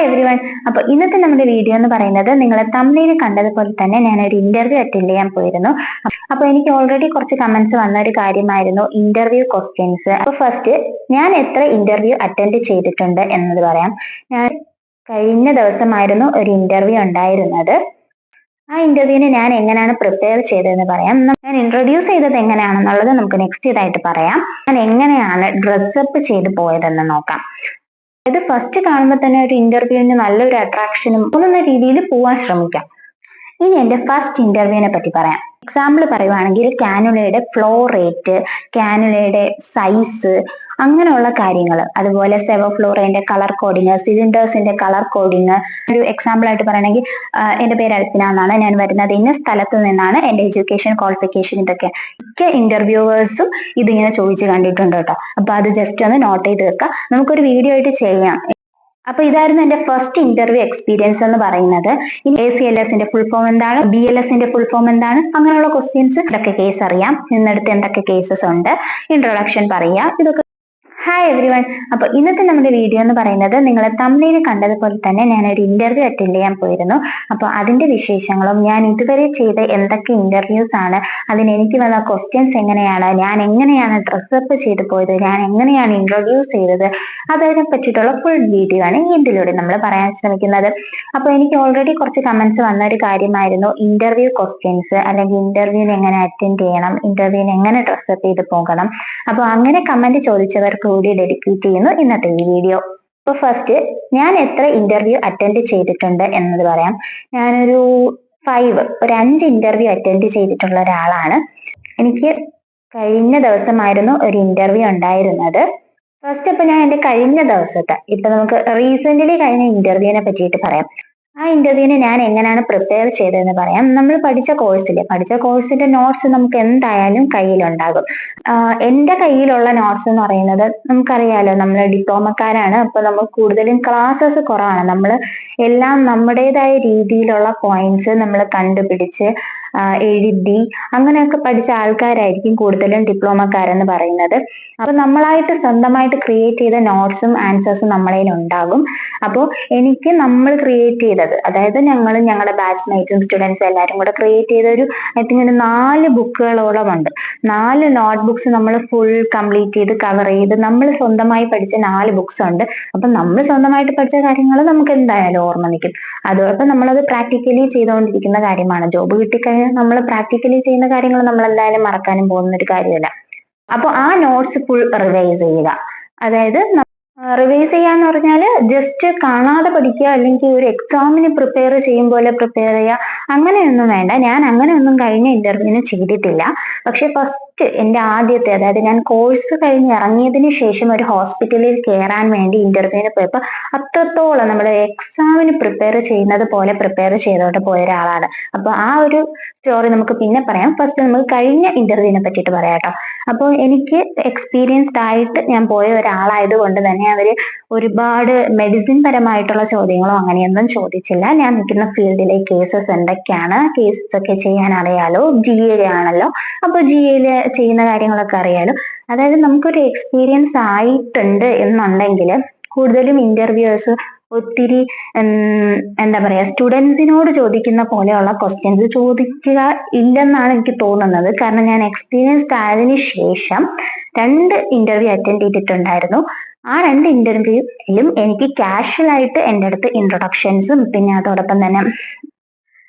Every one. അപ്പൊ ഇന്നത്തെ നമ്മുടെ വീഡിയോ എന്ന് പറയുന്നത് നിങ്ങൾ തമ്മിൽ കണ്ടതുപോലെ തന്നെ ഞാൻ ഒരു ഇന്റർവ്യൂ അറ്റൻഡ് ചെയ്യാൻ പോയിരുന്നു. അപ്പൊ എനിക്ക് ഓൾറെഡി കുറച്ച് കമന്റ്സ് വന്ന ഒരു കാര്യമായിരുന്നു ഇന്റർവ്യൂ ക്വസ്റ്റ്യൻസ്. അപ്പൊ ഫസ്റ്റ് ഞാൻ എത്ര ഇന്റർവ്യൂ അറ്റൻഡ് ചെയ്തിട്ടുണ്ട് എന്നത് പറയാം. ഞാൻ കഴിഞ്ഞ ദിവസമായിരുന്നു ഒരു ഇന്റർവ്യൂ ഉണ്ടായിരുന്നത്. ആ ഇന്റർവ്യൂവിന് ഞാൻ എങ്ങനെയാണ് പ്രിപ്പയർ ചെയ്തതെന്ന് പറയാം. ഞാൻ ഇൻട്രൊഡ്യൂസ് ചെയ്തത് എങ്ങനെയാണെന്നുള്ളത് നമുക്ക് നെക്സ്റ്റ് ഇതായിട്ട് പറയാം. ഞാൻ എങ്ങനെയാണ് ഡ്രസ്സപ്പ് ചെയ്ത് പോയതെന്ന് നോക്കാം. ഇത് ഫസ്റ്റ് കാണുമ്പോൾ തന്നെ ഒരു ഇന്റർവ്യൂവിന് നല്ലൊരു അട്രാക്ഷനും തോന്നുന്ന രീതിയിൽ പോവാൻ ശ്രമിക്കാം. ഇനി എന്റെ ഫസ്റ്റ് ഇന്റർവ്യൂവിനെ പറ്റി പറയാം. എക്സാമ്പിൾ പറയുവാണെങ്കിൽ കാനുലയുടെ ഫ്ലോ റേറ്റ്, കാനുലയുടെ സൈസ്, അങ്ങനെയുള്ള കാര്യങ്ങൾ, അതുപോലെ സെവോഫ്ലോറയുടെ കളർ കോഡിങ്, സിലിണ്ടേഴ്സിന്റെ കളർ കോഡിങ്. ഒരു എക്സാമ്പിൾ ആയിട്ട് പറയണമെങ്കിൽ എന്റെ പേര് അൽഫിന എന്നാണ്, ഞാൻ വരുന്നത് ഇന്ന സ്ഥലത്ത് നിന്നാണ്, എന്റെ എഡ്യൂക്കേഷൻ ക്വാളിഫിക്കേഷൻ ഇതൊക്കെ. മിക്ക ഇന്റർവ്യൂവേഴ്സും ഇതിങ്ങനെ ചോദിച്ചു കണ്ടിട്ടുണ്ട് കേട്ടോ. അപ്പൊ അത് ജസ്റ്റ് ഒന്ന് നോട്ട് ചെയ്ത് വെക്കാം, നമുക്കൊരു വീഡിയോ ആയിട്ട് ചെയ്യാം. അപ്പൊ ഇതായിരുന്നു എന്റെ ഫസ്റ്റ് ഇന്റർവ്യൂ എക്സ്പീരിയൻസ് എന്ന് പറയുന്നത്. ഇനി ACLSന്റെ ഫുൾ ഫോം എന്താണ്, BLSന്റെ ഫുൾ ഫോം എന്താണ്, അങ്ങനെയുള്ള ക്വസ്റ്റ്യൻസ്, ഇതൊക്കെ കേസ് അറിയാം, ഇന്നടുത്ത് എന്തൊക്കെ കേസസ് ഉണ്ട്, ഇൻട്രൊഡക്ഷൻ പറയാം, ഇതൊക്കെ. Hi every one. അപ്പൊ ഇന്നത്തെ നമ്മുടെ വീഡിയോ എന്ന് പറയുന്നത് നിങ്ങൾ തമ്മിൽ കണ്ടതുപോലെ തന്നെ ഞാൻ ഒരു ഇന്റർവ്യൂ അറ്റൻഡ് ചെയ്യാൻ പോയിരുന്നു. അപ്പൊ അതിന്റെ വിശേഷങ്ങളും ഞാൻ ഇതുവരെ ചെയ്ത എന്തൊക്കെ ഇന്റർവ്യൂസ് ആണ്, അതിന് എനിക്ക് വന്ന ക്വസ്റ്റ്യൻസ് എങ്ങനെയാണ്, ഞാൻ എങ്ങനെയാണ് ഡ്രസ്സപ്പ് ചെയ്ത് പോയത്, ഞാൻ എങ്ങനെയാണ് ഇൻട്രൊഡ്യൂസ് ചെയ്തത്, അതിനെ പറ്റിയിട്ടുള്ള ഫുൾ വീഡിയോ ആണ് ഇതിലൂടെ നമ്മൾ പറയാൻ ശ്രമിക്കുന്നത്. അപ്പൊ എനിക്ക് ഓൾറെഡി കുറച്ച് കമന്റ്സ് വന്ന ഒരു കാര്യമായിരുന്നു ഇന്റർവ്യൂ ക്വസ്റ്റ്യൻസ്, അല്ലെങ്കിൽ ഇന്റർവ്യൂവിന് എങ്ങനെ അറ്റൻഡ് ചെയ്യണം, ഇന്റർവ്യൂവിന് എങ്ങനെ ഡ്രസ്സപ്പ് ചെയ്ത് പോകണം. അപ്പൊ അങ്ങനെ കമന്റ് ചോദിച്ചവർക്ക് കൂടി ഡെഡിക്കേറ്റ് ചെയ്യുന്നു ഇന്നത്തെ ഈ വീഡിയോ. അപ്പൊ ഫസ്റ്റ് ഞാൻ എത്ര ഇന്റർവ്യൂ അറ്റൻഡ് ചെയ്തിട്ടുണ്ട് എന്നത് പറയാം. ഞാനൊരു ഒരു 5 ഇന്റർവ്യൂ അറ്റൻഡ് ചെയ്തിട്ടുള്ള ഒരാളാണ്. എനിക്ക് കഴിഞ്ഞ ദിവസമായിരുന്നു ഒരു ഇന്റർവ്യൂ ഉണ്ടായിരുന്നത്. ഫസ്റ്റ് അപ്പൊ ഞാൻ എന്റെ കഴിഞ്ഞ ദിവസത്തെ, ഇപ്പൊ നമുക്ക് റീസെന്റ്ലി കഴിഞ്ഞ ഇന്റർവ്യൂവിനെ പറ്റിയിട്ട് പറയാം. ആ ഇന്റർവ്യൂവിന് ഞാൻ എങ്ങനെയാണ് പ്രിപ്പയർ ചെയ്തതെന്ന് പറയാം. നമ്മൾ പഠിച്ച കോഴ്സിന്റെ നോട്ട്സ് നമുക്ക് എന്തായാലും കയ്യിലുണ്ടാകും. എന്റെ കയ്യിലുള്ള നോട്ട്സ് എന്ന് പറയുന്നത് നമുക്കറിയാലോ, നമ്മൾ ഡിപ്ലോമക്കാരാണ്. അപ്പൊ നമുക്ക് കൂടുതലും ക്ലാസ്സസ് കുറവാണ്. നമ്മൾ എല്ലാം നമ്മുടേതായ രീതിയിലുള്ള പോയിന്റ്സ് നമ്മൾ കണ്ടുപിടിച്ച് എഴുതി അങ്ങനെയൊക്കെ പഠിച്ച ആൾക്കാരായിരിക്കും കൂടുതലും ഡിപ്ലോമക്കാരെന്ന് പറയുന്നത്. അപ്പൊ നമ്മളായിട്ട് സ്വന്തമായിട്ട് ക്രിയേറ്റ് ചെയ്ത നോട്ട്സും ആൻസേഴ്സും നമ്മളെ ഉണ്ടാകും. അപ്പോൾ എനിക്ക് നമ്മൾ ക്രിയേറ്റ് ചെയ്തത്, അതായത് ഞങ്ങളുടെ ബാച്ച് മേറ്റ്സും സ്റ്റുഡൻസും എല്ലാവരും കൂടെ ക്രിയേറ്റ് ചെയ്ത ഒരു ഐ തിങ്ക് 4 ബുക്കുകളോളം ഉണ്ട്. 4 നോട്ട് ബുക്സ് നമ്മൾ ഫുൾ കംപ്ലീറ്റ് ചെയ്ത് കവർ ചെയ്ത് നമ്മൾ സ്വന്തമായി പഠിച്ച 4 ബുക്സ് ഉണ്ട്. അപ്പൊ നമ്മൾ സ്വന്തമായിട്ട് പഠിച്ച കാര്യങ്ങൾ നമുക്ക് എന്തായാലും ഓർമ്മ നിൽക്കും. അതോടൊപ്പം നമ്മളത് പ്രാക്ടിക്കലി ചെയ്തുകൊണ്ടിരിക്കുന്ന കാര്യമാണ്. ജോബ് കിട്ടിക്കഴിഞ്ഞാൽ നമ്മൾ പ്രാക്ടിക്കലി ചെയ്യുന്ന കാര്യങ്ങൾ നമ്മൾ എന്തായാലും മറക്കാനും പോകുന്ന ഒരു കാര്യമല്ല. അപ്പൊ ആ നോട്ട്സ് ഫുൾ റിവൈസ് ചെയ്യുക. അതായത് റിവൈസ് ചെയ്യാന്ന് പറഞ്ഞാല് ജസ്റ്റ് കാണാതെ പഠിക്കുക, അല്ലെങ്കിൽ ഒരു എക്സാമിന് പ്രിപ്പയർ ചെയ്യും പോലെ പ്രിപ്പയർ ചെയ്യുക, അങ്ങനെയൊന്നും വേണ്ട. ഞാൻ അങ്ങനെയൊന്നും കഴിഞ്ഞ ഇന്റർവ്യൂവിന് ചെയ്തിട്ടില്ല. പക്ഷെ ഫസ്റ്റ് എന്റെ ആദ്യത്തെ, അതായത് ഞാൻ കോഴ്സ് കഴിഞ്ഞ് ഇറങ്ങിയതിന് ശേഷം ഒരു ഹോസ്പിറ്റലിൽ കയറാൻ വേണ്ടി ഇന്റർവ്യൂവിന് പോയപ്പോൾ അത്രത്തോളം നമ്മൾ എക്സാമിന് പ്രിപ്പയർ ചെയ്യുന്നത് പോലെ പ്രിപ്പയർ ചെയ്തോട്ട് പോയ ഒരാളാണ്. അപ്പൊ ആ ഒരു സ്റ്റോറി നമുക്ക് പിന്നെ പറയാം. ഫസ്റ്റ് നമുക്ക് കഴിഞ്ഞ ഇന്റർവ്യൂവിനെ പറ്റിയിട്ട് പറയാം കേട്ടോ. അപ്പോൾ എനിക്ക് എക്സ്പീരിയൻസ്ഡ് ആയിട്ട് ഞാൻ പോയ ഒരാളായത് കൊണ്ട് തന്നെ അവര് ഒരുപാട് മെഡിസിൻ പരമായിട്ടുള്ള ചോദ്യങ്ങളോ അങ്ങനെയൊന്നും ചോദിച്ചില്ല. ഞാൻ നിൽക്കുന്ന ഫീൽഡിലെ കേസസ് എന്തൊക്കെയാണ്, കേസസ് ഒക്കെ ചെയ്യാൻ അറിയാലോ, GA ആണല്ലോ, അപ്പൊ GA ചെയ്യുന്ന കാര്യങ്ങളൊക്കെ അറിയാലോ. അതായത് നമുക്കൊരു എക്സ്പീരിയൻസ് ആയിട്ടുണ്ട് എന്നുണ്ടെങ്കിൽ കൂടുതലും ഇന്റർവ്യൂവേഴ്സ് ഒത്തിരി എന്താ പറയാ, സ്റ്റുഡൻസിനോട് ചോദിക്കുന്ന പോലെയുള്ള ക്വസ്റ്റ്യൻസ് ചോദിക്കുക ഇല്ലെന്നാണ് എനിക്ക് തോന്നുന്നത്. കാരണം ഞാൻ എക്സ്പീരിയൻസ്ഡ് ആയതിനു ശേഷം 2 ഇന്റർവ്യൂ അറ്റൻഡ് ചെയ്തിട്ടുണ്ടായിരുന്നു. ആ 2 ഇന്റർവ്യൂയിലും എനിക്ക് കാഷ്വൽ ആയിട്ട് എൻ്റെ അടുത്ത് ഇൻട്രൊഡക്ഷൻസും പിന്നെ അതോടൊപ്പം തന്നെ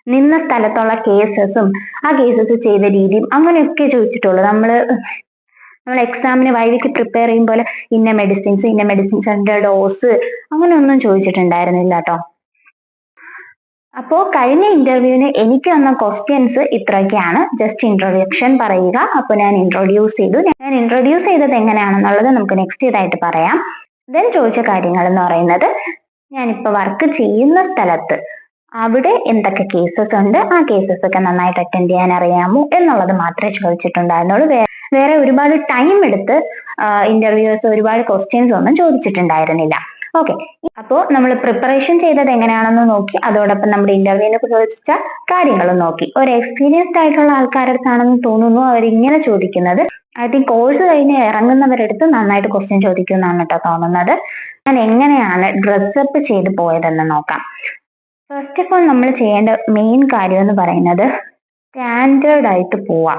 നിന്ന സ്ഥലത്തുള്ള കേസസും ആ കേസസ് ചെയ്ത രീതിയും അങ്ങനെയൊക്കെ ചോദിച്ചിട്ടുള്ളൂ. നമ്മൾ എക്സാമിന് വൈകിട്ട് പ്രിപ്പയർ ചെയ്യും പോലെ ഇന്ന മെഡിസിൻസിന്റെ ഡോസ് അങ്ങനെയൊന്നും ചോദിച്ചിട്ടുണ്ടായിരുന്നില്ല കേട്ടോ. അപ്പോ കഴിഞ്ഞ ഇന്റർവ്യൂവിന് എനിക്ക് വന്ന ക്വസ്റ്റ്യൻസ് ഇത്രയൊക്കെയാണ്. ജസ്റ്റ് ഇൻട്രൊഡക്ഷൻ പറയുക. അപ്പൊ ഞാൻ ഇൻട്രൊഡ്യൂസ് ചെയ്തത് എങ്ങനെയാണെന്നുള്ളത് നമുക്ക് നെക്സ്റ്റ് ഇതായിട്ട് പറയാം. ദെൻ ചോദിച്ച കാര്യങ്ങൾ എന്ന് പറയുന്നത്, ഞാനിപ്പോ വർക്ക് ചെയ്യുന്ന സ്ഥലത്ത് അവിടെ എന്തൊക്കെ കേസസ് ഉണ്ട്, ആ കേസസ് ഒക്കെ നന്നായിട്ട് അറ്റൻഡ് ചെയ്യാൻ അറിയാമോ എന്നുള്ളത് മാത്രമേ ചോദിച്ചിട്ടുണ്ടായിരുന്നുള്ളൂ. വേറെ ഒരുപാട് ടൈം എടുത്ത് ഇന്റർവ്യൂസ് ഒരുപാട് ക്വസ്റ്റ്യൻസ് ഒന്നും ചോദിച്ചിട്ടുണ്ടായിരുന്നില്ല. ഓക്കെ, അപ്പോ നമ്മൾ പ്രിപ്പറേഷൻ ചെയ്തത് എങ്ങനെയാണെന്ന് നോക്കി, അതോടൊപ്പം നമ്മുടെ ഇന്റർവ്യൂവിനെ ചോദിച്ച കാര്യങ്ങളും നോക്കി. ഒരു എക്സ്പീരിയൻസ്ഡ് ആയിട്ടുള്ള ആൾക്കാരടുത്താണെന്ന് തോന്നുന്നു അവരിങ്ങനെ ചോദിക്കുന്നത്. ഐ തിങ്ക് കോഴ്സ് കഴിഞ്ഞ് ഇറങ്ങുന്നവരടുത്ത് നന്നായിട്ട് ക്വസ്റ്റ്യൻ ചോദിക്കും എന്നാണ് കേട്ടോ തോന്നുന്നത്. ഞാൻ എങ്ങനെയാണ് ഡ്രസ്സപ്പ് ചെയ്ത് പോയതെന്ന് നോക്കാം. ഫസ്റ്റ് ഓഫ് ഓൾ നമ്മൾ ചെയ്യേണ്ട മെയിൻ കാര്യം എന്ന് പറയുന്നത് സ്റ്റാൻഡേർഡ് ആയിട്ട് പോവാ,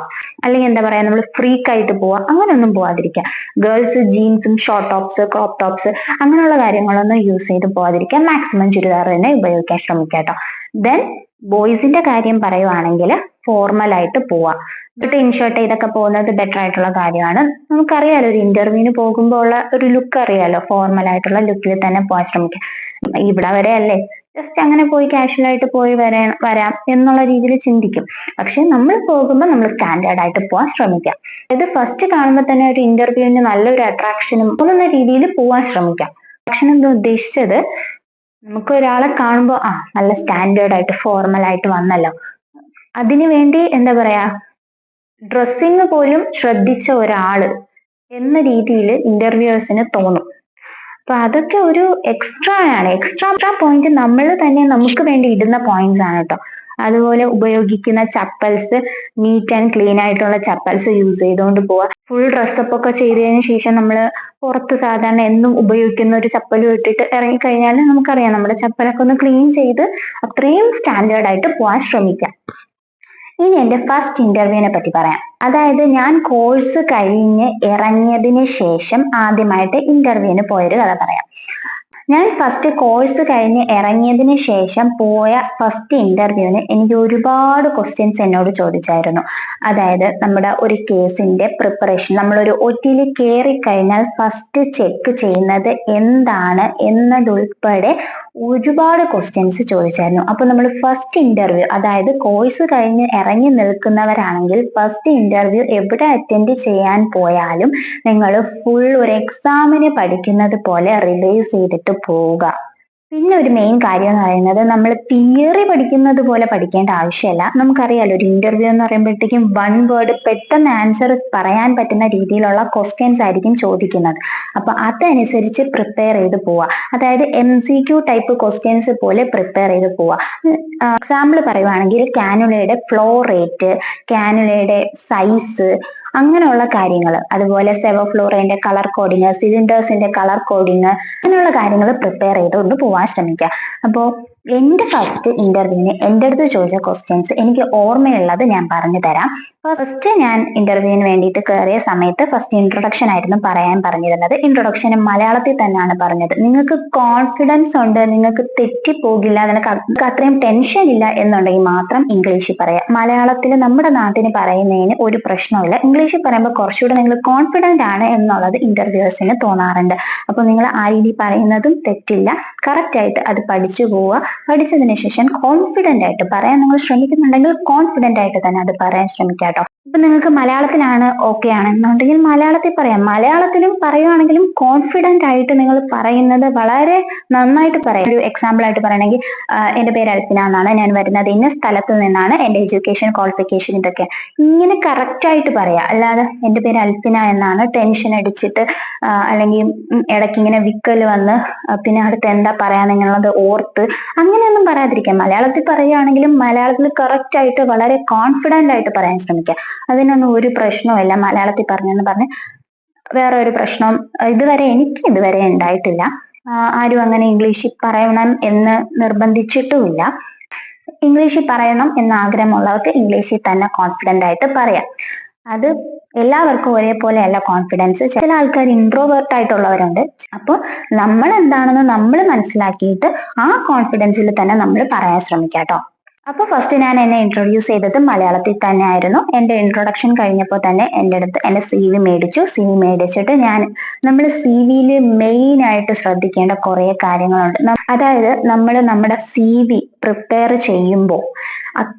അല്ലെങ്കിൽ എന്താ പറയാ നമ്മൾ ഫ്രീക്ക് ആയിട്ട് പോവാ, അങ്ങനെയൊന്നും പോവാതിരിക്കുക. ഗേൾസ് ജീൻസും ഷോർട്ട് ടോപ്സ് ക്രോപ്പ് ടോപ്സ് അങ്ങനെയുള്ള കാര്യങ്ങളൊന്നും യൂസ് ചെയ്ത് പോവാതിരിക്കുക. മാക്സിമം ചുരിദാർ തന്നെ ഉപയോഗിക്കാൻ ശ്രമിക്കുക കേട്ടോ. ദെൻ ബോയ്സിന്റെ കാര്യം പറയുവാണെങ്കിൽ ഫോർമൽ ആയിട്ട് പോവാ. എന്നിട്ട് ഇൻഷർട്ട് ചെയ്തൊക്കെ പോകുന്നത് ബെറ്റർ ആയിട്ടുള്ള കാര്യമാണ്. നമുക്കറിയാലോ ഒരു ഇന്റർവ്യൂവിന് പോകുമ്പോൾ ഉള്ള ഒരു ലുക്ക് അറിയാലോ, ഫോർമൽ ആയിട്ടുള്ള ലുക്കിൽ തന്നെ പോകാൻ ശ്രമിക്കുക. ഇവിടെ വരെ അല്ലേ, ജസ്റ്റ് അങ്ങനെ പോയി കാഷ്വൽ ആയിട്ട് പോയി വരാം എന്നുള്ള രീതിയിൽ ചിന്തിക്കും. പക്ഷെ നമ്മൾ പോകുമ്പോൾ നമ്മൾ സ്റ്റാൻഡേർഡ് ആയിട്ട് പോകാൻ ശ്രമിക്കാം. ഇത് ഫസ്റ്റ് കാണുമ്പോൾ തന്നെ ഒരു ഇന്റർവ്യൂവിന് നല്ലൊരു അട്രാക്ഷനും തോന്നുന്ന രീതിയിൽ പോകാൻ ശ്രമിക്കാം. അട്രാക്ഷൻ എന്താ ഉദ്ദേശിച്ചത്, നമുക്ക് ഒരാളെ കാണുമ്പോൾ നല്ല സ്റ്റാൻഡേർഡ് ആയിട്ട് ഫോർമൽ ആയിട്ട് വന്നല്ലോ, അതിനു വേണ്ടി എന്താ പറയാ ഡ്രസ്സിങ് പോലും ശ്രദ്ധിച്ച ഒരാള് എന്ന രീതിയിൽ ഇന്റർവ്യൂവേഴ്സിന് തോന്നും. അപ്പൊ അതൊക്കെ ഒരു എക്സ്ട്രാ പോയിന്റ് നമ്മൾ തന്നെ നമുക്ക് വേണ്ടി ഇടുന്ന പോയിന്റ്സ് ആണ് കേട്ടോ. അതുപോലെ ഉപയോഗിക്കുന്ന ചപ്പൽസ് നീറ്റ് ആൻഡ് ക്ലീൻ ആയിട്ടുള്ള ചപ്പൽസ് യൂസ് ചെയ്തുകൊണ്ട് പോവാ. ഫുൾ ഡ്രസ്സപ്പ് ഒക്കെ ചെയ്തതിനു ശേഷം നമ്മൾ പുറത്ത് സാധാരണ എന്നും ഉപയോഗിക്കുന്ന ഒരു ചപ്പൽ ഇട്ടിട്ട് ഇറങ്ങിക്കഴിഞ്ഞാൽ നമുക്കറിയാം നമ്മുടെ ചപ്പലൊക്കെ ഒന്ന് ക്ലീൻ ചെയ്ത് അത്രയും സ്റ്റാൻഡേർഡ് ആയിട്ട് പോകാൻ ശ്രമിക്കാം. ഇനി എന്റെ ഫസ്റ്റ് ഇന്റർവ്യൂവിനെ പറ്റി പറയാം. അതായത് ഞാൻ കോഴ്സ് കഴിഞ്ഞ് ഇറങ്ങിയതിന് ശേഷം ആദ്യമായിട്ട് ഇന്റർവ്യൂവിന് പോയൊരു കഥ പറയാം. ഞാൻ ഫസ്റ്റ് കോഴ്സ് കഴിഞ്ഞ് ഇറങ്ങിയതിന് ശേഷം പോയ ഫസ്റ്റ് ഇന്റർവ്യൂവിന് എനിക്ക് ഒരുപാട് ക്വസ്റ്റ്യൻസ് എന്നോട് ചോദിച്ചായിരുന്നു. അതായത് നമ്മുടെ ഒരു കേസിന്റെ പ്രിപ്പറേഷൻ, നമ്മളൊരു ഒറ്റിയിൽ കയറി കഴിഞ്ഞാൽ ഫസ്റ്റ് ചെക്ക് ചെയ്യുന്നത് എന്താണ് എന്നതുൾപ്പെടെ ഒരുപാട് ക്വസ്റ്റ്യൻസ് ചോദിച്ചായിരുന്നു. അപ്പൊ നമ്മൾ ഫസ്റ്റ് ഇന്റർവ്യൂ, അതായത് കോഴ്സ് കഴിഞ്ഞ് ഇറങ്ങി നിൽക്കുന്നവരാണെങ്കിൽ ഫസ്റ്റ് ഇന്റർവ്യൂ എവിടെ അറ്റൻഡ് ചെയ്യാൻ പോയാലും നിങ്ങൾ ഫുൾ ഒരു എക്സാമിന് പഠിക്കുന്നത് പോലെ റിവൈസ് ചെയ്തിട്ട് പോവുക. പിന്നെ ഒരു മെയിൻ കാര്യം എന്ന് പറയുന്നത് നമ്മൾ തിയറി പഠിക്കുന്നത് പോലെ പഠിക്കേണ്ട ആവശ്യമില്ല. നമുക്കറിയാലോ ഒരു ഇന്റർവ്യൂ എന്ന് പറയുമ്പോഴത്തേക്കും വൺ വേർഡ് പെട്ടെന്ന് ആൻസർ പറയാൻ പറ്റുന്ന രീതിയിലുള്ള ക്വസ്റ്റ്യൻസ് ആയിരിക്കും ചോദിക്കുന്നത്. അപ്പൊ അതനുസരിച്ച് പ്രിപ്പയർ ചെയ്ത് പോവുക. അതായത് MCQ ടൈപ്പ് ക്വസ്റ്റ്യൻസ് പോലെ പ്രിപ്പയർ ചെയ്ത് പോവുക. എക്സാമ്പിൾ പറയുവാണെങ്കിൽ കാനുലയുടെ ഫ്ലോ റേറ്റ്, കാനുലയുടെ സൈസ്, അങ്ങനെയുള്ള കാര്യങ്ങൾ, അതുപോലെ സെവോഫ്ലോറയുടെ കളർ കോഡിങ്, സിലിണ്ടേഴ്സിന്റെ കളർ കോഡിങ്, അങ്ങനെയുള്ള കാര്യങ്ങൾ പ്രിപ്പയർ ചെയ്തുകൊണ്ട് പോവാൻ ശ്രമിക്കുക. അപ്പോൾ എന്റെ ഫസ്റ്റ് ഇന്റർവ്യൂവിന് എൻ്റെ അടുത്ത് ചോദിച്ച ക്വസ്റ്റ്യൻസ് എനിക്ക് ഓർമ്മയുള്ളത് ഞാൻ പറഞ്ഞു തരാം. ഫസ്റ്റ് ഞാൻ ഇന്റർവ്യൂവിന് വേണ്ടിയിട്ട് കയറിയ സമയത്ത് ഫസ്റ്റ് ഇൻട്രൊഡക്ഷൻ ആയിരുന്നു പറയാൻ പറഞ്ഞിരുന്നത്. ഇൻട്രൊഡക്ഷന് മലയാളത്തിൽ തന്നെയാണ് പറഞ്ഞത്. നിങ്ങൾക്ക് കോൺഫിഡൻസ് ഉണ്ട്, നിങ്ങൾക്ക് തെറ്റിപ്പോകില്ല, നിനക്ക് അത്രയും ടെൻഷൻ ഇല്ല എന്നുണ്ടെങ്കിൽ മാത്രം ഇംഗ്ലീഷിൽ പറയാം. മലയാളത്തിൽ നമ്മുടെ നാട്ടിന് പറയുന്നതിന് ഒരു പ്രശ്നമില്ല. ഇംഗ്ലീഷിൽ പറയുമ്പോൾ കുറച്ചുകൂടെ നിങ്ങൾ കോൺഫിഡന്റ് ആണ് എന്നുള്ളത് ഇന്റർവ്യൂവേഴ്സിന് തോന്നാറുണ്ട്. അപ്പൊ നിങ്ങൾ ആ രീതി പറയുന്നതും തെറ്റില്ല. കറക്റ്റ് ആയിട്ട് അത് പഠിച്ചു പോവുക. പഠിച്ചതിന് ശേഷം കോൺഫിഡന്റ് ആയിട്ട് പറയാൻ നിങ്ങൾ ശ്രമിക്കുന്നുണ്ടെങ്കിൽ കോൺഫിഡന്റ് ആയിട്ട് തന്നെ അത് പറയാൻ ശ്രമിക്കുക കേട്ടോ. ഇപ്പൊ നിങ്ങൾക്ക് മലയാളത്തിലാണ് ഓക്കെ ആണെന്നുണ്ടെങ്കിൽ മലയാളത്തിൽ പറയാം. മലയാളത്തിലും പറയുവാണെങ്കിലും കോൺഫിഡന്റ് ആയിട്ട് നിങ്ങൾ പറയുന്നത് വളരെ നന്നായിട്ട് പറയാം. ഒരു എക്സാമ്പിൾ ആയിട്ട് പറയണമെങ്കിൽ എന്റെ പേര് അൽഫിന എന്നാണ്, ഞാൻ വരുന്നത് ഇന്ന സ്ഥലത്ത് നിന്നാണ്, എന്റെ എഡ്യൂക്കേഷൻ ക്വാളിഫിക്കേഷൻ ഇതൊക്കെ, ഇങ്ങനെ കറക്റ്റ് ആയിട്ട് പറയാം. അല്ലാതെ എന്റെ പേര് അൽഫിന എന്നാണ്, ടെൻഷൻ അടിച്ചിട്ട് അല്ലെങ്കിൽ ഇടയ്ക്ക് ഇങ്ങനെ വിക്കൽ വന്ന് പിന്നെ അടുത്ത് എന്താ പറയാന്നുള്ളത് ഓർത്ത് അങ്ങനെയൊന്നും പറയാതിരിക്കാം. മലയാളത്തിൽ പറയുകയാണെങ്കിലും മലയാളത്തിൽ കറക്റ്റ് ആയിട്ട് വളരെ കോൺഫിഡന്റ് ആയിട്ട് പറയാൻ ശ്രമിക്കുക. അതിനൊന്നും ഒരു പ്രശ്നവുമില്ല. മലയാളത്തിൽ പറഞ്ഞെന്ന് പറഞ്ഞ് വേറെ ഒരു പ്രശ്നം എനിക്ക് ഇതുവരെ ഉണ്ടായിട്ടില്ല. ആരും അങ്ങനെ ഇംഗ്ലീഷിൽ പറയണം എന്ന് നിർബന്ധിച്ചിട്ടുമില്ല. ഇംഗ്ലീഷിൽ പറയണം എന്ന ആഗ്രഹമുള്ളവർക്ക് ഇംഗ്ലീഷിൽ തന്നെ കോൺഫിഡന്റ് ആയിട്ട് പറയാം. അത് എല്ലാവർക്കും ഒരേപോലെ അല്ല കോൺഫിഡൻസ്. ചില ആൾക്കാർ ഇൻട്രോവേർട്ട് ആയിട്ടുള്ളവരുണ്ട്. അപ്പോൾ നമ്മൾ എന്താണെന്ന് നമ്മൾ മനസ്സിലാക്കിയിട്ട് ആ കോൺഫിഡൻസിൽ തന്നെ നമ്മൾ പറയാൻ ശ്രമിക്കാം കേട്ടോ. അപ്പൊ ഫസ്റ്റ് ഞാൻ എന്നെ ഇൻട്രൊഡ്യൂസ് ചെയ്തത് മലയാളത്തിൽ തന്നെ ആയിരുന്നു. എന്റെ ഇൻട്രൊഡക്ഷൻ കഴിഞ്ഞപ്പോൾ തന്നെ എൻ്റെ അടുത്ത് എന്റെ CV മേടിച്ചു. CV മേടിച്ചിട്ട് നമ്മൾ CV മെയിൻ ആയിട്ട് ശ്രദ്ധിക്കേണ്ട കുറെ കാര്യങ്ങളുണ്ട്. അതായത് നമ്മൾ നമ്മുടെ CV പ്രിപ്പയർ ചെയ്യുമ്പോൾ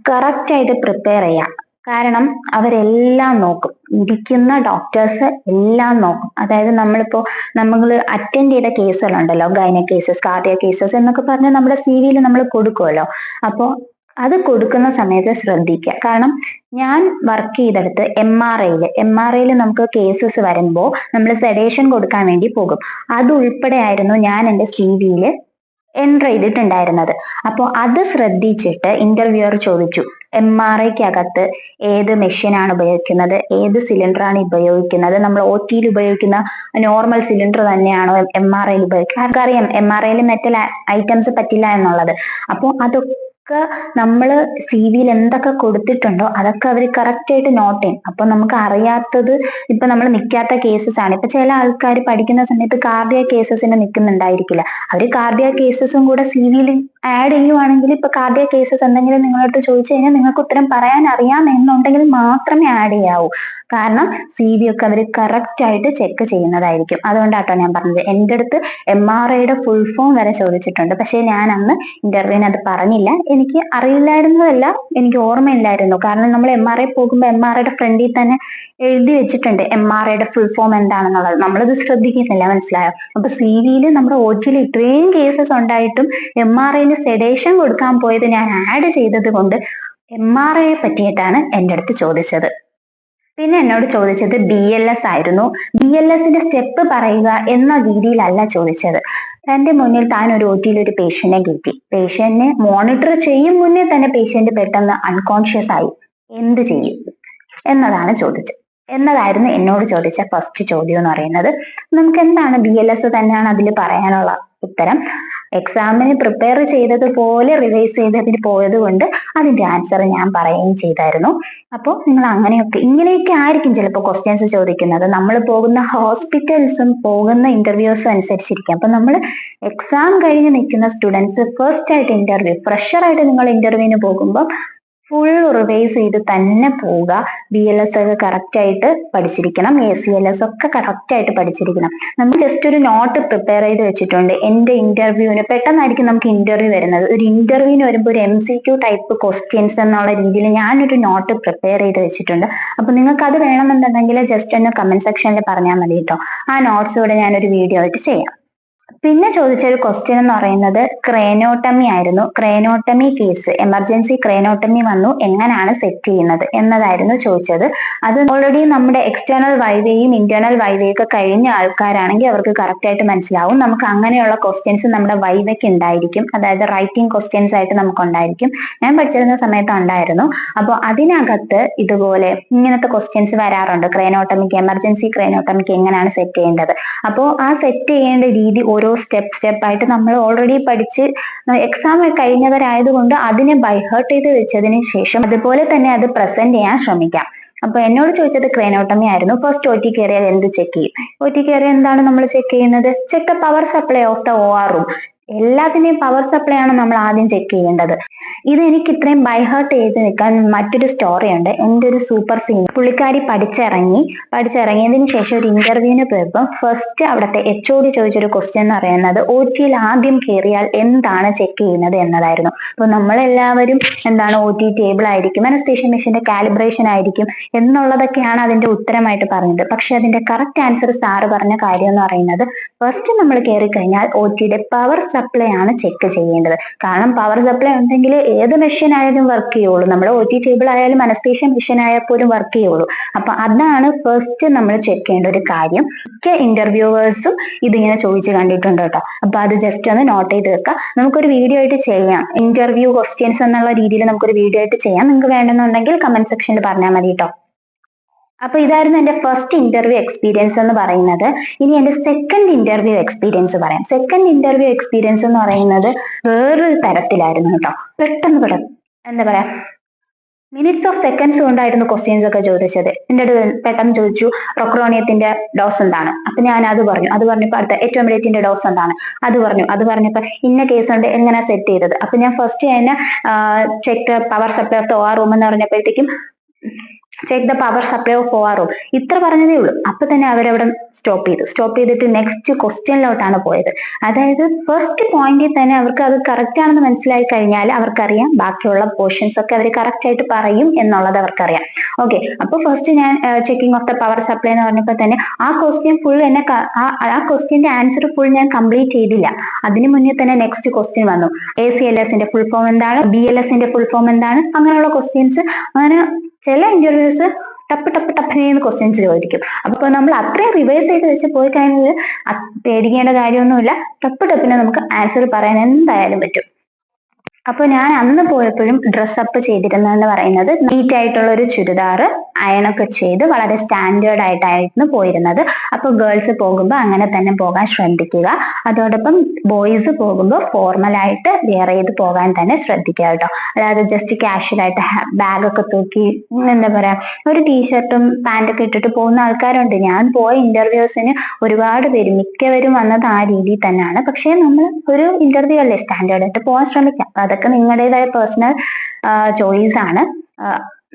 കറക്റ്റ് ആയിട്ട് പ്രിപ്പയർ ചെയ്യാം. കാരണം അവരെല്ലാം നോക്കും, ഇരിക്കുന്ന ഡോക്ടേഴ്സ് എല്ലാം നോക്കും. അതായത് നമ്മൾ അറ്റൻഡ് ചെയ്ത കേസുകളുണ്ടല്ലോ, ഗൈനക് കേസസ്, കാർഡിയാക് കേസസ് എന്നൊക്കെ പറഞ്ഞ് നമ്മുടെ CV നമ്മൾ കൊടുക്കുമല്ലോ. അപ്പോൾ അത് കൊടുക്കുന്ന സമയത്ത് ശ്രദ്ധിക്കുക. കാരണം ഞാൻ വർക്ക് ചെയ്തെടുത്ത് MRIയിൽ നമുക്ക് കേസസ് വരുമ്പോൾ നമ്മൾ സെഡേഷൻ കൊടുക്കാൻ വേണ്ടി പോകും. അത് ഉൾപ്പെടെ ആയിരുന്നു ഞാൻ എൻ്റെ CV എൻ്റർ ചെയ്തിട്ടുണ്ടായിരുന്നത്. അപ്പോൾ അത് ശ്രദ്ധിച്ചിട്ട് ഇന്റർവ്യൂവർ ചോദിച്ചു, MRIക്കകത്ത് ഏത് മെഷീനാണ് ഉപയോഗിക്കുന്നത്, ഏത് സിലിണ്ടറാണ് ഉപയോഗിക്കുന്നത്, നമ്മൾ OT ഉപയോഗിക്കുന്ന നോർമൽ സിലിണ്ടർ തന്നെയാണോ MRIയിൽ ഉപയോഗിക്കുക. ആർക്കറിയാം MRIയിൽ മെറ്റൽ ഐറ്റംസ് പറ്റില്ല എന്നുള്ളത്. അപ്പോൾ അതൊക്കെ നമ്മൾ CV-യിൽ എന്തൊക്കെ കൊടുത്തിട്ടുണ്ടോ അതൊക്കെ അവർ കറക്റ്റ് ആയിട്ട് നോട്ട് ചെയ്യും. അപ്പൊ നമുക്ക് അറിയാത്തത് ഇപ്പൊ നമ്മൾ നിൽക്കാത്ത കേസസ് ആണ്. ഇപ്പൊ ചില ആൾക്കാർ പഠിക്കുന്ന സമയത്ത് കാർഡിയാക് കേസസിന് നിൽക്കുന്നുണ്ടായിരിക്കില്ല. അവര് കാർഡിയാക് കേസസും കൂടെ CV-യിൽ ആഡ് ചെയ്യുവാണെങ്കിൽ, ഇപ്പൊ കാർഡിയാക് കേസസ് എന്തെങ്കിലും നിങ്ങളടുത്ത് ചോദിച്ചു കഴിഞ്ഞാൽ നിങ്ങൾക്ക് ഉത്തരം പറയാൻ അറിയാം എന്നുണ്ടെങ്കിൽ മാത്രമേ ആഡ് ചെയ്യാവൂ. കാരണം CV ഒക്കെ അവർ കറക്റ്റ് ആയിട്ട് ചെക്ക് ചെയ്യുന്നതായിരിക്കും. അതുകൊണ്ടാട്ടോ ഞാൻ പറഞ്ഞത്. എൻ്റെ അടുത്ത് MRIയുടെ ഫുൾ ഫോം വരെ ചോദിച്ചിട്ടുണ്ട്. പക്ഷെ ഞാൻ അന്ന് ഇന്റർവ്യൂവിന് അത് പറഞ്ഞില്ല. എനിക്ക് അറിയില്ലായിരുന്നതല്ല, എനിക്ക് ഓർമ്മയില്ലായിരുന്നു. കാരണം നമ്മൾ MRI പോകുമ്പോൾ MRIയുടെ ഫ്രണ്ടിൽ തന്നെ എഴുതി വെച്ചിട്ടുണ്ട് MRIയുടെ ഫുൾ ഫോം എന്താണെന്നുള്ളത്. നമ്മളത് ശ്രദ്ധിക്കുന്നില്ല, മനസ്സിലായോ? അപ്പൊ CV-യിൽ നമ്മുടെ OT-യിൽ ഇത്രയും കേസസ് ഉണ്ടായിട്ടും MRIയിൽ സെഡേഷൻ കൊടുക്കാൻ പോയത് ഞാൻ ആഡ് ചെയ്തത് കൊണ്ട് MRIയെ പറ്റിയിട്ടാണ് എൻ്റെ അടുത്ത് ചോദിച്ചത്. പിന്നെ എന്നോട് ചോദിച്ചത് BLS ആയിരുന്നു. BLSന്റെ സ്റ്റെപ്പ് പറയുക എന്ന രീതിയിലല്ല ചോദിച്ചത്. തന്റെ മുന്നിൽ താൻ ഒരു OT-യിൽ ഒരു പേഷ്യന്റിനെ കയറ്റി. പേഷ്യന്റിനെ മോണിറ്റർ ചെയ്യും മുന്നേ തന്നെ പേഷ്യന്റ് പെട്ടെന്ന് അൺകോൺഷ്യസ് ആയി. എന്ത് ചെയ്യും എന്നതാണ് ചോദിച്ചത്. എന്നതായിരുന്നു എന്നോട് ചോദിച്ച ഫസ്റ്റ് ചോദ്യം എന്ന് പറയുന്നത്. നമുക്ക് എന്താണ് BLS തന്നെയാണ് അതിൽ പറയാനുള്ള ഉത്തരം. എക്സാമിന് പ്രിപ്പയർ ചെയ്തതുപോലെ റിവൈസ് ചെയ്തതിന് പോയത് കൊണ്ട് അതിന്റെ ആൻസർ ഞാൻ പറയുകയും ചെയ്തായിരുന്നു. അപ്പോൾ നിങ്ങൾ ഇങ്ങനെയൊക്കെ ആയിരിക്കും ചിലപ്പോൾ ക്വസ്റ്റ്യൻസ് ചോദിക്കുന്നത്. നമ്മൾ പോകുന്ന ഹോസ്പിറ്റൽസും പോകുന്ന ഇന്റർവ്യൂസും അനുസരിച്ചിരിക്കും. അപ്പൊ നമ്മൾ എക്സാം കഴിഞ്ഞ് നിൽക്കുന്ന സ്റ്റുഡൻസ് ഫസ്റ്റ് ആയിട്ട് ഫ്രഷർ ആയിട്ട് നിങ്ങൾ ഇന്റർവ്യൂവിന് പോകുമ്പോൾ ഫുൾ റിവൈസ് ചെയ്ത് തന്നെ പോവുക. BLS ഒക്കെ കറക്റ്റ് ആയിട്ട് പഠിച്ചിരിക്കണം. ACLS ഒക്കെ കറക്റ്റ് ആയിട്ട് പഠിച്ചിരിക്കണം. നമ്മൾ ജസ്റ്റ് ഒരു നോട്ട് പ്രിപ്പയർ ചെയ്ത് വെച്ചിട്ടുണ്ട്. എന്റെ ഇന്റർവ്യൂവിന് പെട്ടെന്നായിരിക്കും നമുക്ക് ഇന്റർവ്യൂ വരുന്നത്. ഒരു ഇന്റർവ്യൂവിന് വരുമ്പോൾ ഒരു MCQ ടൈപ്പ് ക്വസ്റ്റ്യൻസ് എന്നുള്ള രീതിയിൽ ഞാനൊരു നോട്ട് പ്രിപ്പയർ ചെയ്ത് വെച്ചിട്ടുണ്ട്. അപ്പൊ നിങ്ങൾക്ക് അത് വേണമെന്നുണ്ടെങ്കിൽ ജസ്റ്റ് ഒന്ന് കമന്റ് സെക്ഷനിൽ പറഞ്ഞാൽ മതി കേട്ടോ. ആ നോട്ട്സ് കൂടെ ഞാനൊരു വീഡിയോ ആയിട്ട് ചെയ്യാം. പിന്നെ ചോദിച്ച ഒരു ക്വസ്റ്റ്യൻ എന്ന് പറയുന്നത് ക്രേനോട്ടമി ആയിരുന്നു. ക്രേനോട്ടമി കേസ്, എമർജൻസി ക്രേനോട്ടമി വന്നു, എങ്ങനെയാണ് സെറ്റ് ചെയ്യുന്നത് എന്നതായിരുന്നു ചോദിച്ചത്. അത് ഓൾറെഡി നമ്മുടെ എക്സ്റ്റേണൽ വൈവേയും ഇന്റേണൽ വൈവേയും ഒക്കെ കഴിഞ്ഞ ആൾക്കാരാണെങ്കിൽ അവർക്ക് കറക്റ്റ് ആയിട്ട് മനസ്സിലാവും. നമുക്ക് അങ്ങനെയുള്ള ക്വസ്റ്റ്യൻസ് നമ്മുടെ വൈവയ്ക്ക് ഉണ്ടായിരിക്കും. അതായത് റൈറ്റിംഗ് ക്വസ്റ്റ്യൻസ് ആയിട്ട് നമുക്ക് ഉണ്ടായിരിക്കും. ഞാൻ പഠിച്ചിരുന്ന സമയത്ത് ഉണ്ടായിരുന്നു. അപ്പോൾ അതിനകത്ത് ഇതുപോലെ ഇങ്ങനത്തെ ക്വസ്റ്റ്യൻസ് വരാറുണ്ട്. ക്രേനോട്ടമിക്ക്, എമർജൻസി ക്രേനോട്ടമിക്ക് എങ്ങനെയാണ് സെറ്റ് ചെയ്യേണ്ടത്. അപ്പോൾ ആ സെറ്റ് ചെയ്യേണ്ട രീതി ഓരോ സ്റ്റെപ്പ് ആയിട്ട് നമ്മൾ ഓൾറെഡി പഠിച്ച് എക്സാം കഴിഞ്ഞവരായതുകൊണ്ട് അതിനെ ബൈഹേർട്ട് ചെയ്ത് വെച്ചതിന് ശേഷം അതുപോലെ തന്നെ അത് പ്രസന്റ് ചെയ്യാൻ ശ്രമിക്കാം. അപ്പൊ എന്നോട് ചോദിച്ചത് ക്രേനോട്ടമി ആയിരുന്നു. ഫസ്റ്റ് OT കയറിയാൽ എന്ത് ചെക്ക് ചെയ്യും? OT കയറിയാൽ എന്താണ് നമ്മൾ ചെക്ക് ചെയ്യുന്നത്? Check the power supply of the OR room. എല്ലാത്തിന്റെയും പവർ സപ്ലൈ ആണ് നമ്മൾ ആദ്യം ചെക്ക് ചെയ്യേണ്ടത്. ഇത് എനിക്ക് ഇത്രയും ബൈഹേർട്ട് ചെയ്ത് നിൽക്കാൻ മറ്റൊരു സ്റ്റോറി ഉണ്ട്. എൻ്റെ ഒരു സൂപ്പർ സീനിയർ പുള്ളിക്കാരി പഠിച്ചിറങ്ങിയതിന് ശേഷം ഒരു ഇന്റർവ്യൂവിന് പോയപ്പോൾ ഫസ്റ്റ് അവിടുത്തെ HOD ചോദിച്ചൊരു ക്വസ്റ്റ്യൻ എന്ന് പറയുന്നത് OT-യിൽ ആദ്യം കയറിയാൽ എന്താണ് ചെക്ക് ചെയ്യുന്നത് എന്നതായിരുന്നു. അപ്പൊ നമ്മളെല്ലാവരും എന്താണ് OT ടേബിൾ ആയിരിക്കും, അനസ്തേഷ്യ മെഷീന്റെ കാലിബ്രേഷൻ ആയിരിക്കും എന്നുള്ളതൊക്കെയാണ് അതിന്റെ ഉത്തരമായിട്ട് പറഞ്ഞത്. പക്ഷെ അതിന്റെ കറക്റ്റ് ആൻസർ സാറ് പറഞ്ഞ കാര്യം എന്ന് പറയുന്നത് ഫസ്റ്റ് നമ്മൾ കയറി കഴിഞ്ഞാൽ OT-യുടെ പവർ സപ്ലൈ ആണ് ചെക്ക് ചെയ്യേണ്ടത്. കാരണം പവർ സപ്ലൈ ഉണ്ടെങ്കിൽ ഏത് മെഷീൻ ആയാലും വർക്ക് ചെയ്യുള്ളൂ. നമ്മുടെ OT ടേബിൾ ആയാലും അനസ്തേഷ്യ മെഷീൻ ആയാൽ പോലും വർക്ക് ചെയ്യുള്ളൂ. അപ്പൊ അതാണ് ഫസ്റ്റ് നമ്മൾ ചെക്ക് ചെയ്യേണ്ട ഒരു കാര്യം. മിക്ക ഇന്റർവ്യൂവേഴ്സും ഇതിങ്ങനെ ചോദിച്ചു കണ്ടിട്ടുണ്ട് കേട്ടോ. അപ്പൊ അത് ജസ്റ്റ് ഒന്ന് നോട്ട് ചെയ്ത് വെക്കാം. നമുക്കൊരു വീഡിയോ ആയിട്ട് ചെയ്യാം. ഇന്റർവ്യൂ ക്വസ്റ്റ്യൻസ് എന്നുള്ള രീതിയിൽ നമുക്കൊരു വീഡിയോ ആയിട്ട് ചെയ്യാം. നിങ്ങൾക്ക് വേണമെന്നുണ്ടെങ്കിൽ കമന്റ് സെക്ഷനിൽ പറഞ്ഞാൽ മതി കേട്ടോ. അപ്പൊ ഇതായിരുന്നു എന്റെ ഫസ്റ്റ് ഇന്റർവ്യൂ എക്സ്പീരിയൻസ് എന്ന് പറയുന്നത്. ഇനി എന്റെ സെക്കൻഡ് ഇന്റർവ്യൂ എക്സ്പീരിയൻസ് പറയാം. സെക്കൻഡ് ഇന്റർവ്യൂ എക്സ്പീരിയൻസ് എന്ന് പറയുന്നത് വേറൊരു തരത്തിലായിരുന്നു കേട്ടോ. പെട്ടെന്ന് എന്താ പറയാ, മിനിറ്റ്സ് ഓഫ് സെക്കൻഡ്സ് കൊണ്ടായിരുന്നു ക്വസ്റ്റ്യൻസ് ഒക്കെ ചോദിച്ചത്. എൻ്റെ അടുത്ത് പെട്ടെന്ന് ചോദിച്ചു പ്രൊക്രോണിയത്തിന്റെ ഡോസ് എന്താണ്. അപ്പൊ ഞാൻ അത് പറഞ്ഞപ്പോൾ അടുത്ത എറ്റോമിലേറ്റിന്റെ ഡോസ് എന്താണ് അത് പറഞ്ഞപ്പോ ഇന്ന കേസ് ഉണ്ട് എങ്ങനെ സെറ്റ് ചെയ്തത്. അപ്പൊ ഞാൻ ഫസ്റ്റ് തന്നെ check power supply of the OR room എന്ന് പറഞ്ഞപ്പോഴത്തേക്കും check the power supply of OR room ഇത്ര പറഞ്ഞതേ ഉള്ളൂ. അപ്പൊ തന്നെ അവരവിടെ സ്റ്റോപ്പ് ചെയ്തിട്ട് നെക്സ്റ്റ് ക്വസ്റ്റ്യനിലോട്ടാണ് പോയത്. അതായത് ഫസ്റ്റ് പോയിന്റിൽ തന്നെ അവർക്ക് അത് കറക്റ്റ് ആണെന്ന് മനസ്സിലായി കഴിഞ്ഞാൽ അവർക്കറിയാം ബാക്കിയുള്ള പോർഷൻസ് ഒക്കെ അവർ കറക്റ്റ് ആയിട്ട് പറയും എന്നുള്ളത് അവർക്കറിയാം. ഓക്കെ, അപ്പൊ ഫസ്റ്റ് ഞാൻ checking of the power supply എന്ന് പറഞ്ഞപ്പോൾ തന്നെ ആ ക്വസ്റ്റ്യൻ ഫുൾ എന്നെ ആ ക്വസ്റ്റ്യന്റെ ആൻസർ ഫുൾ ഞാൻ കംപ്ലീറ്റ് ചെയ്തില്ല. അതിന് മുന്നേ തന്നെ നെക്സ്റ്റ് ക്വസ്റ്റ്യൻ വന്നു. ACLSന്റെ ഫുൾ ഫോം എന്താണ്, BLSന്റെ ഫുൾ ഫോം എന്താണ്, അങ്ങനെയുള്ള ക്വസ്റ്റ്യൻസ്. അങ്ങനെ ചില ഇന്റർവ്യൂസ് ടപ്പ് ക്വസ്റ്റ്യൻസ് ചോദിക്കും. അപ്പൊ നമ്മൾ അത്രയും റിവൈസ് ചെയ്ത് വെച്ച് പോയി കഴിഞ്ഞാൽ പേടിക്കേണ്ട കാര്യമൊന്നുമില്ല. ടപ്പിന് നമുക്ക് ആൻസർ പറയാൻ എന്തായാലും പറ്റും. അപ്പൊ ഞാൻ അന്ന് പോയപ്പോഴും ഡ്രസ്സപ്പ് ചെയ്തിരുന്നതെന്ന് പറയുന്നത് നീറ്റ് ആയിട്ടുള്ള ഒരു ചുരിദാർ അയണൊക്കെ ചെയ്ത് വളരെ സ്റ്റാൻഡേർഡ് ആയിട്ടായിരുന്നു പോയിരുന്നത്. അപ്പൊ ഗേൾസ് പോകുമ്പോൾ അങ്ങനെ തന്നെ പോകാൻ ശ്രദ്ധിക്കുക. അതോടൊപ്പം ബോയ്സ് പോകുമ്പോൾ ഫോർമൽ ആയിട്ട് വെയർ ചെയ്ത് പോകാൻ തന്നെ ശ്രദ്ധിക്കുക കേട്ടോ. അതായത് ജസ്റ്റ് കാഷ്വൽ ആയിട്ട് ബാഗൊക്കെ തൂക്കി എന്താ പറയാ ഒരു ടീഷർട്ടും പാൻറ്റൊക്കെ ഇട്ടിട്ട് പോകുന്ന ആൾക്കാരുണ്ട്. ഞാൻ പോയ ഇന്റർവ്യൂസിന് ഒരുപാട് പേര് മിക്കവരും വന്നത് ആ രീതിയിൽ തന്നെയാണ്. പക്ഷെ നമ്മൾ ഒരു ഇന്റർവ്യൂ അല്ലേ, സ്റ്റാൻഡേർഡ് ആയിട്ട് പോകാൻ ശ്രമിക്കാം. അതൊക്കെ നിങ്ങളുടേതായ പേഴ്സണൽ ചോയ്സ് ആണ്.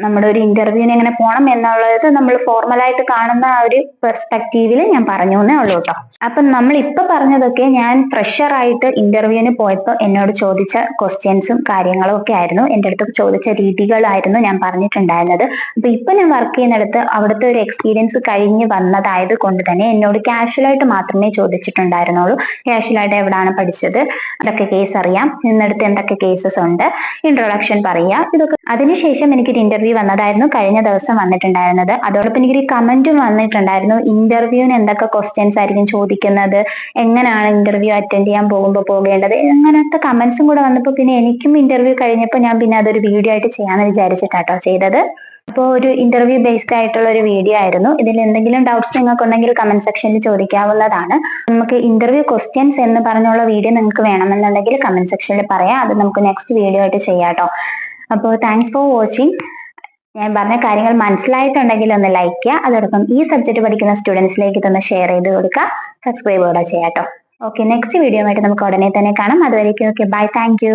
നമ്മുടെ ഒരു ഇന്റർവ്യൂവിന് എങ്ങനെ പോകണം എന്നുള്ളത് നമ്മൾ ഫോർമലായിട്ട് കാണുന്ന ആ ഒരു പെർസ്പെക്റ്റീവിൽ ഞാൻ പറഞ്ഞു എന്നേ ഉള്ളൂ കേട്ടോ. അപ്പൊ നമ്മൾ ഇപ്പൊ പറഞ്ഞതൊക്കെ ഞാൻ ഫ്രഷർ ആയിട്ട് ഇന്റർവ്യൂവിന് പോയപ്പോൾ എന്നോട് ചോദിച്ച ക്വസ്റ്റ്യൻസും കാര്യങ്ങളും ഒക്കെ ആയിരുന്നു. എൻ്റെ അടുത്ത് ചോദിച്ച രീതികളായിരുന്നു ഞാൻ പറഞ്ഞിട്ടുണ്ടായിരുന്നത്. അപ്പൊ ഇപ്പൊ ഞാൻ വർക്ക് ചെയ്യുന്നിടത്ത് അവിടുത്തെ ഒരു എക്സ്പീരിയൻസ് കഴിഞ്ഞ് വന്നതായത് കൊണ്ട് തന്നെ എന്നോട് കാഷ്വൽ ആയിട്ട് മാത്രമേ ചോദിച്ചിട്ടുണ്ടായിരുന്നുള്ളൂ. കാഷ്വൽ ആയിട്ട് എവിടാണ് പഠിച്ചത്, എന്തൊക്കെ കേസ് അറിയാം, ഇന്നിടത്ത് എന്തൊക്കെ കേസസ് ഉണ്ട്, ഇൻട്രൊഡക്ഷൻ പറയുക, ഇതൊക്കെ. അതിനുശേഷം എനിക്കൊരു ഇന്റർവ്യൂ വന്നതായിരുന്നു കഴിഞ്ഞ ദിവസം വന്നിട്ടുണ്ടായിരുന്നത്. അതോടൊപ്പം എനിക്കൊരു കമന്റും വന്നിട്ടുണ്ടായിരുന്നു, ഇന്റർവ്യൂവിന് എന്തൊക്കെ ക്വസ്റ്റ്യൻസ് ആയിരിക്കും ചോദിക്കുന്നത്, എങ്ങനെയാണ് ഇന്റർവ്യൂ അറ്റൻഡ് ചെയ്യാൻ പോകുമ്പോൾ പോകേണ്ടത്, അങ്ങനത്തെ കമന്റ്സും കൂടെ വന്നപ്പോൾ പിന്നെ എനിക്കും ഇന്റർവ്യൂ കഴിഞ്ഞപ്പോൾ ഞാൻ പിന്നെ അതൊരു വീഡിയോ ആയിട്ട് ചെയ്യാന്ന് വിചാരിച്ചിട്ടാട്ടോ ചെയ്തത്. അപ്പോൾ ഒരു ഇന്റർവ്യൂ ബേസ്ഡ് ആയിട്ടുള്ള ഒരു വീഡിയോ ആയിരുന്നു. ഇതിൽ എന്തെങ്കിലും ഡൗട്ട്സ് നിങ്ങൾക്ക് ഉണ്ടെങ്കിൽ കമന്റ് സെക്ഷനിൽ ചോദിക്കാവുന്നതാണ്. നമുക്ക് ഇന്റർവ്യൂ ക്വസ്റ്റ്യൻസ് എന്ന് പറഞ്ഞുള്ള വീഡിയോ നിങ്ങൾക്ക് വേണമെന്നുണ്ടെങ്കിൽ കമന്റ് സെക്ഷനിൽ പറയാം. അത് നമുക്ക് നെക്സ്റ്റ് വീഡിയോ ആയിട്ട് ചെയ്യാം കേട്ടോ. അപ്പോൾ താങ്ക്സ് ഫോർ വാച്ചിങ്. ഞാൻ പറഞ്ഞ കാര്യങ്ങൾ മനസ്സിലായിട്ടുണ്ടെങ്കിൽ ഒന്ന് ലൈക്ക് ചെയ്യുക. അതോടൊപ്പം ഈ സബ്ജക്ട് പഠിക്കുന്ന സ്റ്റുഡൻസിലേക്ക് ഇതൊന്ന് ഷെയർ ചെയ്ത് കൊടുക്കുക. സബ്സ്ക്രൈബ് കൂടെ ചെയ്യാം കേട്ടോ. ഓക്കെ, നെക്സ്റ്റ് വീഡിയോ ആയിട്ട് നമുക്ക് ഉടനെ തന്നെ കാണാം. അതുവരേക്കും ഓക്കെ, ബൈ, താങ്ക് യു.